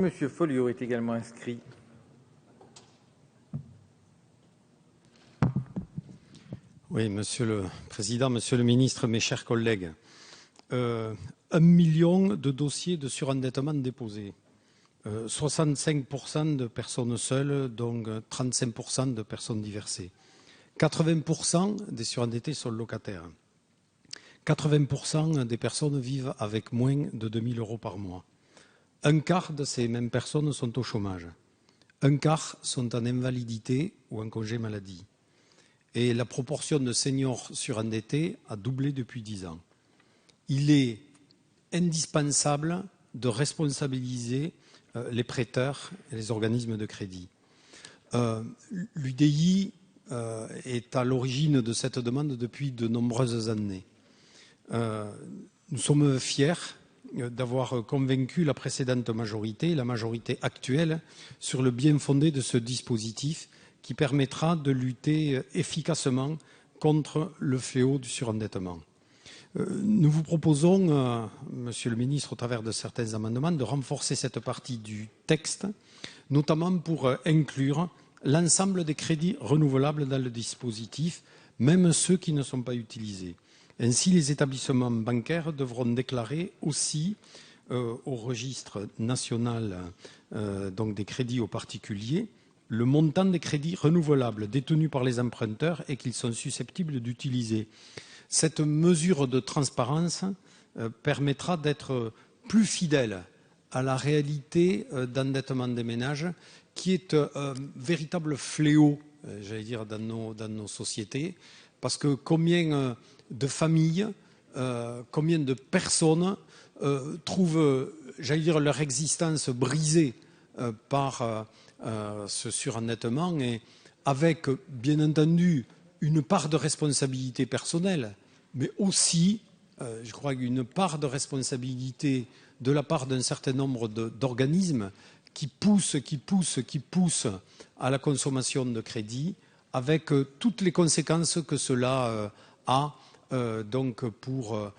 Monsieur Folliot est également inscrit. Oui, Monsieur le Président, Monsieur le Ministre, mes chers collègues. 1 million de dossiers de surendettement déposés. 65% de personnes seules, donc 35% de personnes divorcées. 80% des surendettés sont locataires. 80% des personnes vivent avec moins de 2 000 euros par mois. Un quart de ces mêmes personnes sont au chômage. Un quart sont en invalidité ou en congé maladie. Et la proportion de seniors surendettés a doublé depuis 10 ans. Il est indispensable de responsabiliser les prêteurs et les organismes de crédit. L'UDI est à l'origine de cette demande depuis de nombreuses années. Nous sommes fiers d'avoir convaincu la précédente majorité, la majorité actuelle, sur le bien fondé de ce dispositif qui permettra de lutter efficacement contre le fléau du surendettement. Nous vous proposons, Monsieur le Ministre, au travers de certains amendements, de renforcer cette partie du texte, notamment pour inclure l'ensemble des crédits renouvelables dans le dispositif, même ceux qui ne sont pas utilisés. Ainsi, les établissements bancaires devront déclarer aussi au registre national donc des crédits aux particuliers le montant des crédits renouvelables détenus par les emprunteurs et qu'ils sont susceptibles d'utiliser. Cette mesure de transparence permettra d'être plus fidèle à la réalité d'endettement des ménages qui est un véritable fléau, j'allais dire, dans nos sociétés, parce que combien de familles, combien de personnes trouvent, j'allais dire, leur existence brisée par ce surendettement et avec, bien entendu, une part de responsabilité personnelle, mais aussi, je crois, une part de responsabilité de la part d'un certain nombre d'organismes qui poussent à la consommation de crédit, avec toutes les conséquences que cela a donc pour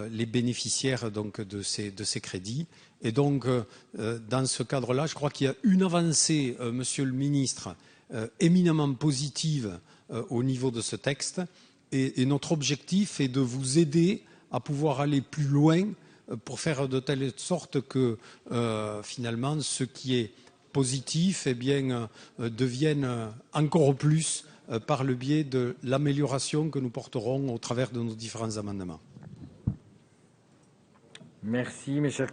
les bénéficiaires donc de ces crédits. Et donc, dans ce cadre-là, je crois qu'il y a une avancée, Monsieur le Ministre, éminemment positive au niveau de ce texte. Et notre objectif est de vous aider à pouvoir aller plus loin pour faire de telle sorte que finalement ce qui est positif eh bien, devienne encore plus par le biais de l'amélioration que nous porterons au travers de nos différents amendements. Merci, mes chers collègues.